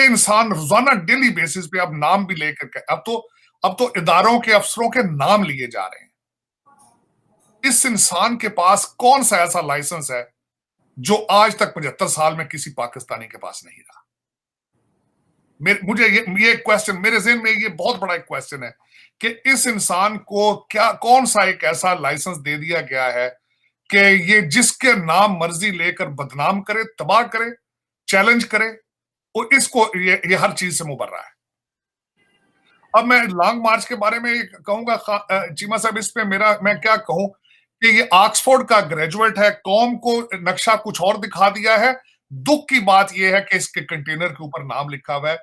ये इंसान रोजाना डेली बेसिस पे अब नाम भी लेकर के अब तो इदारों के अफसरों के नाम लिए जा रहे हैं। इस इंसान के पास कौन सा ऐसा लाइसेंस है जो आज तक 75 साल में किसी पाकिस्तानी के पास नहीं रहा? मुझे ये क्वेश्चन मेरे ज़हन में, ये बहुत बड़ा एक क्वेश्चन है कि इस इंसान को क्या कौन सा एक ऐसा लाइसेंस दे दिया गया है कि ये जिसके नाम मर्जी लेकर बदनाम करे, तबाह करे, चैलेंज करे, और इसको ये हर चीज से मुबर रहा है। अब मैं लॉन्ग मार्च के बारे में कहूंगा चीमा साहब, इस पे मैं क्या कहूं कि ये ऑक्सफोर्ड का ग्रेजुएट है, कौम को नक्शा कुछ और दिखा दिया है। दुख की बात यह है कि इसके कंटेनर के ऊपर नाम लिखा हुआ है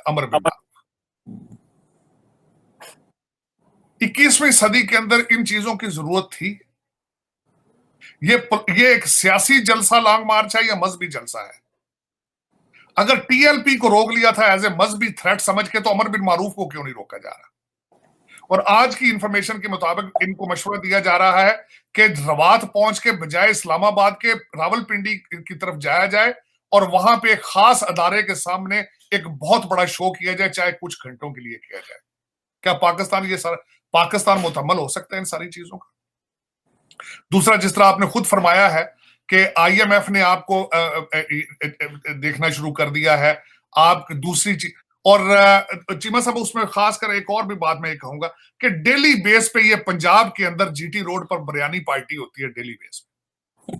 अमर बिन मारूफ। 21वीं सदी के अंदर इन चीजों की जरूरत थी? ये एक सियासी जलसा लॉन्ग मार्च है या मजहबी जलसा है? अगर टीएलपी को रोक लिया था एज ए मजहबी थ्रेट समझ के, तो अमर बिन मारूफ को क्यों नहीं रोका जा रहा? और आज की इंफॉर्मेशन के मुताबिक इनको मशवरा दिया जा रहा है कि रवात पहुंच के बजाय इस्लामाबाद के रावलपिंडी की तरफ जाया जाए और वहां पे एक खास अदारे के सामने एक बहुत बड़ा शो किया जाए, चाहे कुछ घंटों के लिए किया जाए। क्या पाकिस्तान मुतम्मल हो सकता है इन सारी चीजों का? दूसरा, जिस तरह आपने खुद फरमाया है कि आईएमएफ ने आपको देखना शुरू कर दिया है, आप दूसरी चीज, और चीमा साहब उसमें खासकर एक और भी बात मैं कहूंगा कि डेली बेस पे ये पंजाब के अंदर जीटी रोड पर बिरयानी पार्टी होती है डेली बेस पे।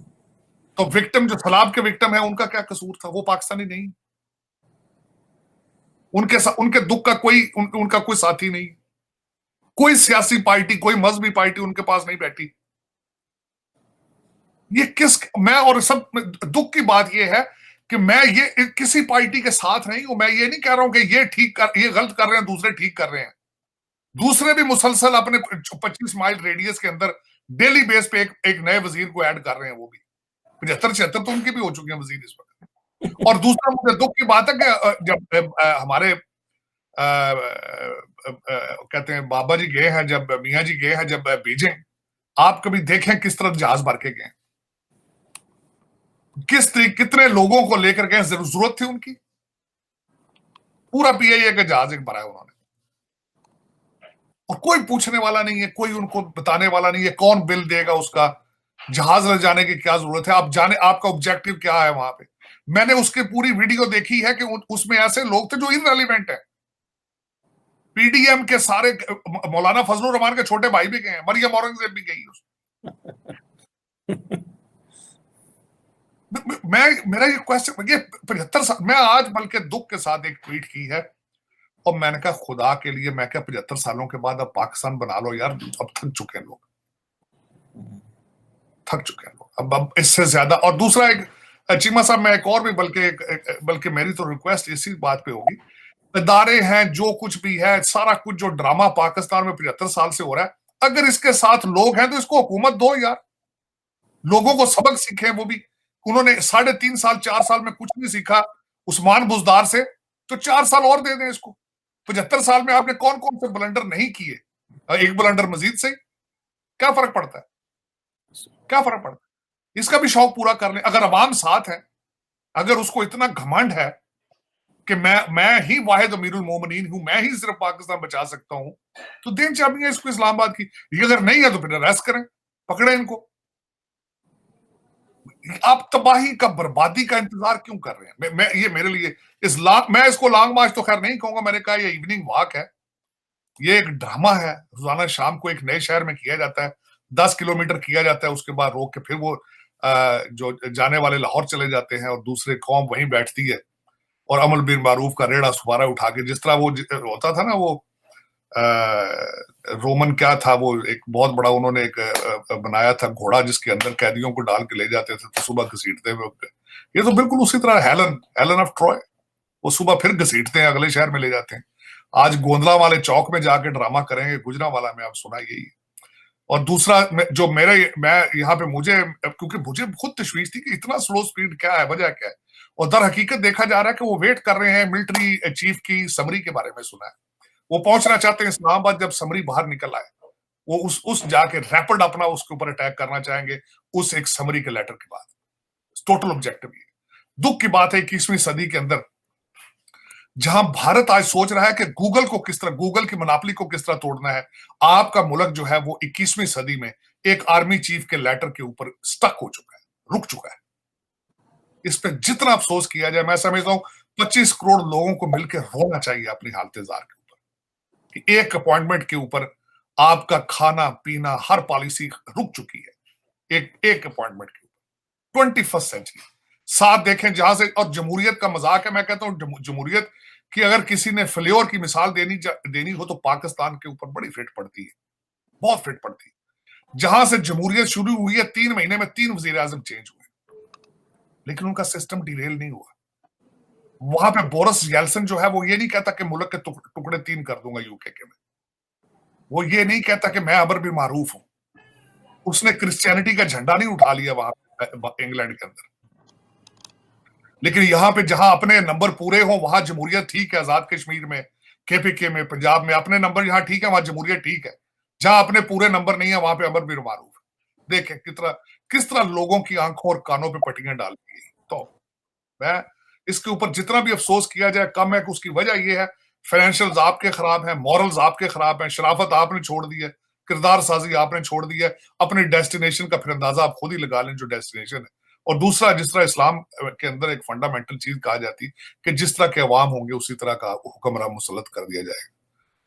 तो विक्टिम जो सैलाब के विक्टिम है, उनका क्या कसूर था? वो पाकिस्तानी नहीं, उनके दुख का उनका कोई साथी नहीं, कोई सियासी पार्टी, कोई मजहबी पार्टी उनके पास नहीं बैठी। मैं और सब दुख की बात यह है कि मैं ये किसी पार्टी के साथ नहीं हूं। मैं ये नहीं कह रहा हूं कि ये गलत कर रहे हैं, दूसरे ठीक कर रहे हैं। दूसरे भी मुसलसल अपने 25 माइल रेडियस के अंदर डेली बेस पे एक नए वजीर को ऐड कर रहे हैं। वो भी 75-76 तो उनके भी हो चुके हैं वजीर इस वक्त। और दूसरा मुझे दुख की बात है कि जब हमारे कहते हैं बाबा जी गए हैं, जब मियाँ जी गए हैं जब बीजिंग, आप कभी देखें किस तरह जहाज भर के गए, कितने लोगों को लेकर गए, जरूरत थी उनकी? पूरा पीआईए का जहाज एक भरा है उन्होंने, और कोई पूछने वाला नहीं है, कोई उनको बताने वाला नहीं है कौन बिल देगा उसका, जहाज ले जाने की क्या जरूरत है, आप जाने आपका ऑब्जेक्टिव क्या है वहां पे। मैंने उसकी पूरी वीडियो देखी है कि उसमें ऐसे लोग थे जो इररेलेवेंट है। पीडीएम के सारे, मौलाना फजलुर रहमान के छोटे भाई भी गए हैं, मरियम औरंगजेब भी गई मेरा ये क्वेश्चन, ये 75 साल, मैं आज बल्कि दुख के साथ एक ट्वीट की है और मैंने कहा खुदा के लिए, मैं क्या 75 सालों के बाद अब पाकिस्तान बना लो यार, अब थक चुके हैं लोग, थक चुके हैं लोग अब इससे ज्यादा। और दूसरा एक चीमा साहब, मैं एक और भी बल्कि मेरी तो रिक्वेस्ट इसी बात पे होगी, इदारे हैं जो कुछ भी है, सारा कुछ जो ड्रामा पाकिस्तान में 75 साल से हो रहा है, अगर इसके साथ लोग हैं तो इसको हुकूमत दो यार, लोगों को सबक सीखे। वो भी उन्होंने 3.5 साल 4 साल में कुछ नहीं सीखा उस्मान बुजदार से, तो 4 साल और दे दें इसको। 75 साल में आपने कौन कौन से ब्लंडर नहीं किए, एक ब्लंडर मजीद से क्या फर्क पड़ता है? क्या फर्क पड़ता है? इसका भी शौक पूरा कर ले। अगर अवाम साथ है, अगर उसको इतना घमंड है कि मैं ही वाहिद अमीरुल मोमिनीन हूं, मैं ही सिर्फ पाकिस्तान बचा सकता हूं, तो देन चाबियां इसको इस्लामाबाद की। ये अगर नहीं है तो फिर अरेस्ट करें, पकड़े इनको। आप तबाही का, बर्बादी का इंतजार क्यों कर रहे हैं? ये मेरे लिए मैं इसको लॉन्ग मार्च तो खैर नहीं कहूंगा, मैंने कहा ये इवनिंग वॉक है, ये एक ड्रामा है। रोजाना शाम को एक नए शहर में किया जाता है, 10 किलोमीटर किया जाता है, उसके बाद रोक के फिर वो जो जाने वाले लाहौर चले जाते हैं और दूसरे कौम वहीं बैठती है और अमर बिन मारूफ का रेड़ा सुबारा उठा के, जिस तरह वो होता था ना, वो रोमन क्या था वो, एक बहुत बड़ा उन्होंने एक बनाया था घोड़ा जिसके अंदर कैदियों को डाल के ले जाते थे तो सुबह घसीटते हुए। ये तो बिल्कुल उसी तरह हेलन ऑफ ट्रॉय, वो सुबह फिर घसीटते हैं, अगले शहर में ले जाते हैं। आज गोंदला वाले चौक में जाके ड्रामा करेंगे, गुजरांवाला में, आप सुना यही। और दूसरा जो मैं यहाँ पे क्योंकि मुझे खुद तशवीश थी कि इतना स्लो स्पीड क्या है, वजह क्या है, और दर हकीकत देखा जा रहा है कि वो वेट कर रहे हैं मिलिट्री चीफ की समरी के बारे में सुना है। वो पहुंचना चाहते हैं इस्लामाबाद, जब समरी बाहर निकल आए वो उस जाके रैपिड अपना उसके ऊपर अटैक करना चाहेंगे उस एक समरी के लेटर के बाद। टोटल ऑब्जेक्टिव ये। दुख की बात है 21वीं सदी के अंदर जहां भारत आज सोच रहा है कि गूगल को किस तरह, गूगल की मोनोपोली को किस तरह तोड़ना है, आपका मुल्क जो है वो 21वीं सदी में एक आर्मी चीफ के लेटर के ऊपर स्टक हो चुका है, रुक चुका है। इस पर जितना अफसोस किया जाए, मैं समझता हूं 25 करोड़ लोगों को मिलकर रोना चाहिए अपनी हालत-ए-जार के ऊपर कि एक अपॉइंटमेंट के ऊपर आपका खाना पीना हर पॉलिसी रुक चुकी है, एक अपॉइंटमेंट के ऊपर। 21st सेंचुरी साथ देखें जहां से, और जमहूरियत का मजाक है, मैं कहता हूं जमहूरियत की अगर किसी ने फ्लेवर की मिसाल देनी हो तो पाकिस्तान के ऊपर बड़ी फिट पड़ती है, बहुत फिट पड़ती है। जहां से जमहूरियत शुरू हुई है 3 महीने में 3 वजीर आजम चेंज हुए, लेकिन उनका सिस्टम डिरेल नहीं हुआ। वहां पे बोरिस येल्सिन जो है वो ये नहीं कहता कि मुल्क के टुकड़े 3 कर दूंगा यूके के में, वो ये नहीं कहता कि मैं अमर बिन मारूफ हूं। उसने क्रिश्चियनिटी का झंडा नहीं उठा लिया वहां इंग्लैंड के अंदर। लेकिन यहां पे जहां अपने नंबर पूरे हो वहां जमहूरियत ठीक है, आजाद कश्मीर में, केपीके में, पंजाब में अपने नंबर जहां ठीक है वहां जमहूरियत ठीक है। जहां अपने पूरे नंबर नहीं है वहां पे अमर बिन मारूफ। देखें किस तरह लोगों की आंखों और कानों पे पट्टियां डाल दी। तो मैं इसके ऊपर जितना भी अफसोस किया जाए कम है कि उसकी वजह यह है फाइनेंशियल आपके खराब हैं, मॉरल्स आपके खराब हैं, शराफत आपने छोड़ दी है, किरदार साजी आपने छोड़ दी है। अपनी डेस्टिनेशन का फिर अंदाजा आप खुद ही लगा लें जो डेस्टिनेशन है। और दूसरा, जिस तरह इस्लाम के अंदर एक फंडामेंटल चीज कहा जाती कि जिस तरह के अवाम होंगे उसी तरह का हुक्मरान मुसल्लत कर दिया जाएगा।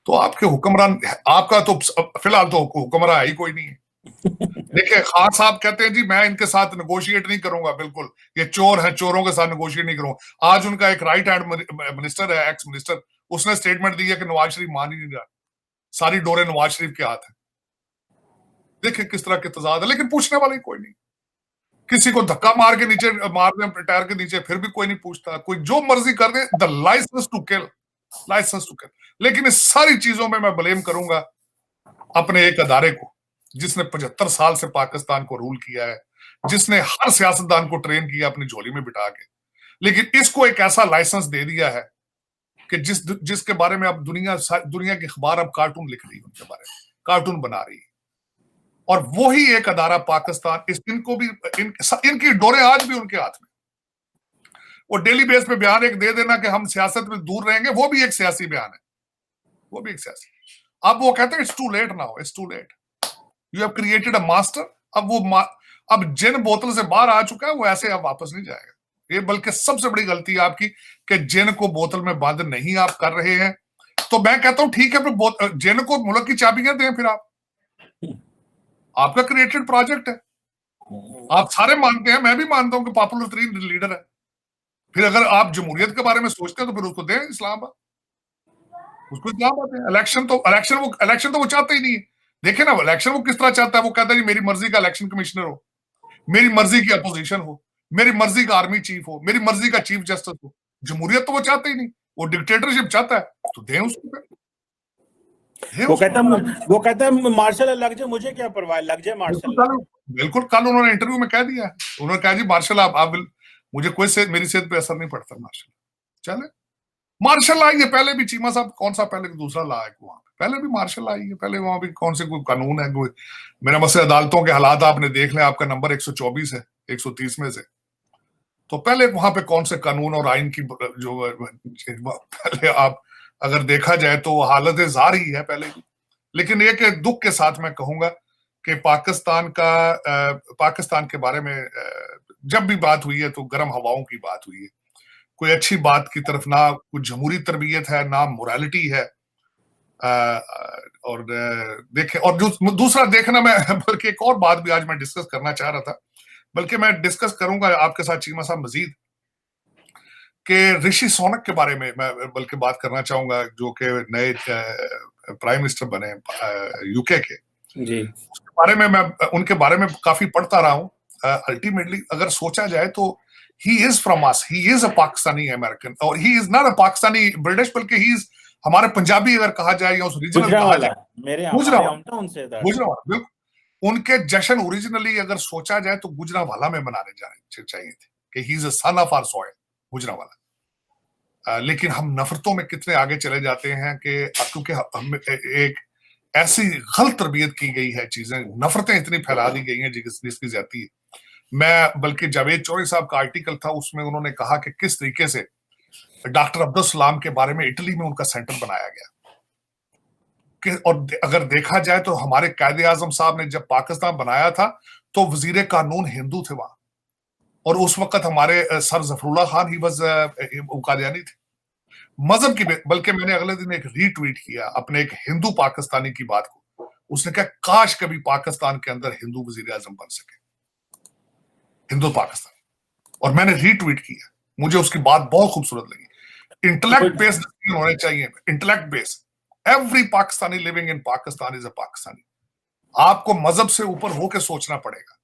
तो आपके हुक्मरान, आपका तो फिलहाल तो हुक्मरान है ही कोई नहीं है। देखिए खान साहब कहते हैं जी मैं इनके साथ नेगोशिएट नहीं करूंगा, बिल्कुल ये चोर है, चोरों के साथ नेगोशिएट नहीं करूंगा। आज उनका एक राइट हैंड मिनिस्टर है, एक्स मिनिस्टर, उसने स्टेटमेंट दी है कि नवाज शरीफ मान ही नहीं रहा, सारी डोरे नवाज शरीफ के हाथ है। देखिए किस तरह के तजाद है, लेकिन पूछने वाले कोई नहीं। किसी को धक्का मार के नीचे मार दें टायर के नीचे फिर भी कोई नहीं पूछता, कोई जो मर्जी कर दे, the license to kill, license to kill. लेकिन इस सारी चीजों में मैं ब्लेम करूंगा अपने एक अदारे को जिसने 75 साल से पाकिस्तान को रूल किया है, जिसने हर सियासतदान को ट्रेन किया अपनी झोली में बिठा के, लेकिन इसको एक ऐसा लाइसेंस दे दिया है कि जिसके बारे में अब दुनिया की अखबार अब कार्टून लिख रही है, उनके बारे में कार्टून बना रही है। और वही एक अदारा पाकिस्तान, इनको भी इनकी डोरे आज भी उनके हाथ में। वो डेली बेस पे बयान एक दे देना कि हम सियासत में दूर रहेंगे, वो भी एक सियासी बयान है, वो भी एक सियासी। अब वो कहते हैं it's too late now, it's too late, you have created a master. अब वो अब जिन बोतल से बाहर आ चुका है वो ऐसे अब वापस नहीं जाएगा। ये बल्कि सबसे बड़ी गलती है आपकी कि जिन को बोतल में बंद नहीं आप कर रहे हैं। तो मैं कहता हूं ठीक है, फिर जिन को मुल्क की चाबियां दें, फिर आपका क्रिएटेड प्रोजेक्ट है, आप सारे मानते हैं, मैं भी मानता हूं कि पॉपुलर 3 लीडर है। फिर अगर आप जमहूरियत के बारे में सोचते हैं तो फिर उसको दें इस्लामाबाद, उसको इस्लामाबाद दें। इलेक्शन तो वो चाहते ही नहीं है। देखे ना इलेक्शन वो किस तरह चाहता है, वो कहता है जी मेरी मर्जी का इलेक्शन कमिश्नर हो, मेरी मर्जी की अपोजिशन हो, मेरी मर्जी का आर्मी चीफ हो, मेरी मर्जी का चीफ जस्टिस हो। जमहूरियत तो वो चाहते ही नहीं, वो डिक्टेटरशिप चाहता है, तो दें उसको। वो कहता है मार्शल लग जाए, मुझे क्या परवाह, लग जाए मार्शल। बिल्कुल कल उन्होंने इंटरव्यू में कह दिया, उन्होंने कहा जी मार्शल आप मुझे कोई मेरी सेहत पे असर नहीं पड़ता मार्शल। चले मार्शल ला है पहले भी, चीमा साहब कौन सा पहले दूसरा ला है वहां पे, पहले भी मार्शल आई है, पहले वहां भी कौन से कोई कानून है कोई। मेरा मसले अदालतों के हालात आपने देख लें, आपका नंबर 124 है 130 में से, तो पहले वहां पे कौन से कानून और आइन की जो पहले आप अगर देखा जाए तो हालत जारी है पहले की। लेकिन एक दुख के साथ मैं कहूंगा कि पाकिस्तान के बारे में जब भी बात हुई है तो गर्म हवाओं की बात हुई है, कोई अच्छी बात की तरफ ना कुछ जमहूरी तरबियत है ना मोरालिटी है। और देखे, और दूसरा देखना, मैं बल्कि एक और बात भी आज मैं डिस्कस करना चाह रहा था, बल्कि मैं डिस्कस करूंगा आपके साथ चीमा साहब मजीद, कि ऋषि सुनक के बारे में मैं बल्कि बात करना चाहूंगा, जो कि नए प्राइम मिनिस्टर बने यूके के जी। उसके बारे में मैं उनके बारे में काफी पढ़ता रहा हूं। अल्टीमेटली अगर सोचा जाए तो he is from US, he is a Pakistani American, और he is not a Pakistani British, बल्कि ही इज हमारे पंजाबी अगर कहा जाए या उस रीजनल कहा जाए, गुजरावाला। बिल्कुल उनके जश्न ओरिजिनली अगर सोचा जाए तो गुजरावाला में मनाने जाने चाहिए थे कि he is a son of our soil, Gujranwala. लेकिन हम नफरतों में कितने आगे चले जाते हैं कि क्योंकि हम एक ऐसी गलत तरबियत की गई है, चीजें नफरतें इतनी फैला दी गई हैं जिसकी ज्यादती है। मैं बल्कि जावेद चौधरी साहब का आर्टिकल था, उसमें उन्होंने कहा कि किस तरीके से डॉक्टर अब्दुल सलाम के बारे में इटली में उनका सेंटर बनाया गया और अगर देखा जाए तो हमारे कायदे आजम साहब ने जब पाकिस्तान बनाया था तो वजीर कानून हिंदू थे वहां, और उस वक्त हमारे सर जफरुल्लाह खान ही कादियानी थे मजहब की। बल्कि मैंने अगले दिन एक रीट्वीट किया अपने एक हिंदू पाकिस्तानी की बात को, उसने कहा काश कभी पाकिस्तान के अंदर हिंदू वजीर आजम बन सके, हिंदू पाकिस्तान, और मैंने रीट्वीट किया। मुझे उसकी बात बहुत खूबसूरत लगी। इंटेलेक्ट बेस्ड होने चाहिए, intellect based. Every Pakistani living in Pakistan is a Pakistani. आपको मजहब से ऊपर होकर सोचना पड़ेगा।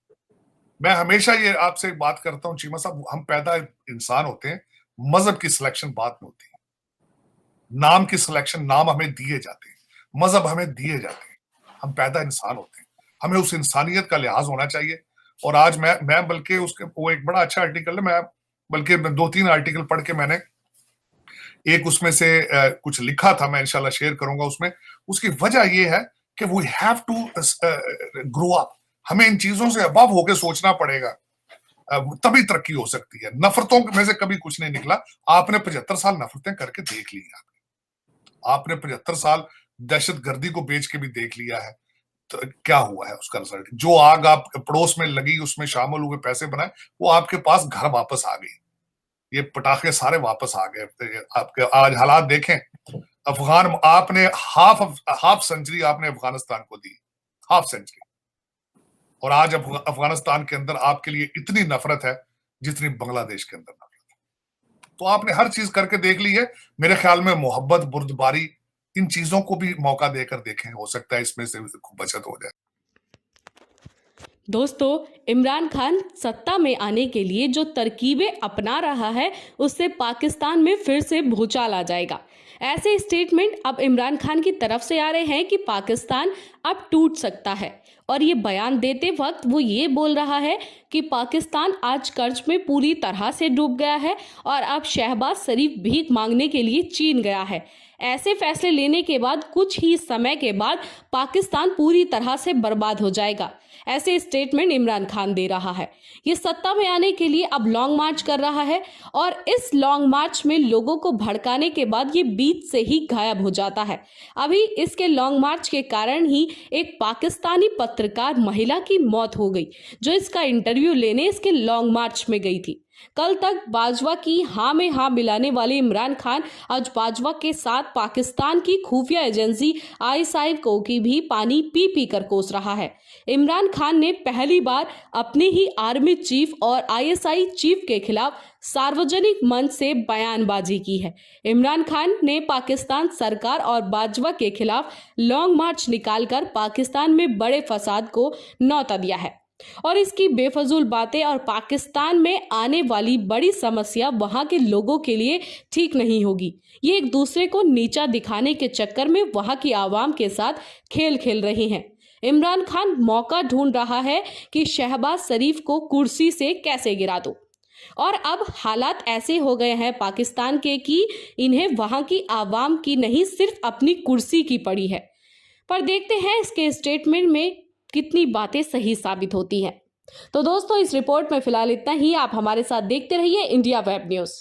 मैं हमेशा ये आपसे बात करता हूं चीमा साहब, हम पैदा इंसान होते हैं, मजहब की सिलेक्शन बाद में होती है, नाम की सिलेक्शन, नाम हमें दिए जाते हैं, मजहब हमें दिए जाते हैं, हम पैदा इंसान होते हैं, हमें उस इंसानियत का लिहाज होना चाहिए। और आज मैं बल्कि उसके वो एक बड़ा अच्छा आर्टिकल है, मैं बल्कि 2-3 आर्टिकल पढ़ के मैंने एक उसमें से कुछ लिखा था, मैं इंशाल्लाह शेयर करूंगा उसमें। उसकी वजह ये है कि we have to grow up, हमें इन चीजों से अबव होकर सोचना पड़ेगा, तभी तरक्की हो सकती है। नफरतों में से कभी कुछ नहीं निकला। आपने 75 साल नफरतें करके देख ली, आपने 75 साल दहशतगर्दी को बेच के भी देख लिया है, तो क्या हुआ है उसका रिजल्ट? जो आग आप पड़ोस में लगी उसमें शामिल हुए पैसे बनाए, वो आपके पास घर वापस आ गई, ये पटाखे सारे वापस आ गए। आपके आज हालात देखें, अफगान, आपने हाफ सेंचुरी आपने अफगानिस्तान को दी, हाफ सेंचुरी, और आज अफगानिस्तान के अंदर आपके लिए इतनी नफरत है जितनी बांग्लादेश के अंदर नफरत है। तो आपने हर चीज करके देख ली है। मेरे ख्याल में मोहब्बत, बुर्दबारी, इन चीजों को भी मौका देकर देखें, हो सकता है इसमें से बचत हो जाए। दोस्तों, इमरान खान सत्ता में आने के लिए जो तरकीबें अपना रहा है उससे पाकिस्तान में फिर से भूचाल आ जाएगा। ऐसे स्टेटमेंट अब इमरान खान की तरफ से आ रहे हैं कि पाकिस्तान अब टूट सकता है, और ये बयान देते वक्त वो ये बोल रहा है कि पाकिस्तान आज कर्ज में पूरी तरह से डूब गया है और अब शहबाज शरीफ भीख मांगने के लिए चीन गया है। ऐसे फैसले लेने के बाद कुछ ही समय के बाद पाकिस्तान पूरी तरह से बर्बाद हो जाएगा, ऐसे स्टेटमेंट इमरान खान दे रहा है। ये सत्ता में आने के लिए अब लॉन्ग मार्च कर रहा है, और इस लॉन्ग मार्च में लोगों को भड़काने के बाद ये बीच से ही गायब हो जाता है। अभी इसके लॉन्ग मार्च के कारण ही एक पाकिस्तानी पत्रकार महिला की मौत हो गई, जो इसका इंटरव्यू लेने इसके लॉन्ग मार्च में गई थी। कल तक बाजवा की हाँ में हाँ मिलाने वाले इमरान खान आज बाजवा के साथ पाकिस्तान की खुफिया एजेंसी ISI को की भी पानी पी पी कर कोस रहा है। इमरान खान ने पहली बार अपने ही आर्मी चीफ और ISI चीफ के खिलाफ सार्वजनिक मंच से बयानबाजी की है। इमरान खान ने पाकिस्तान सरकार और बाजवा के खिलाफ लॉन्ग मार्च निकालकर पाकिस्तान में बड़े फसाद को न्योता दिया है, और इसकी बेफजूल बातें और पाकिस्तान में आने वाली बड़ी समस्या वहां के लोगों के लिए ठीक नहीं होगी। ये एक दूसरे को नीचा दिखाने के चक्कर में वहां की आवाम के साथ खेल खेल रहे हैं। इमरान खान मौका ढूंढ रहा है कि शहबाज शरीफ को कुर्सी से कैसे गिरा दो, और अब हालात ऐसे हो गए हैं पाकिस्तान के कि इन्हें वहां की आवाम की नहीं, सिर्फ अपनी कुर्सी की पड़ी है। पर देखते हैं इसके स्टेटमेंट में कितनी बातें सही साबित होती हैं। तो दोस्तों, इस रिपोर्ट में फिलहाल इतना ही। आप हमारे साथ देखते रहिए इंडिया वेब न्यूज़।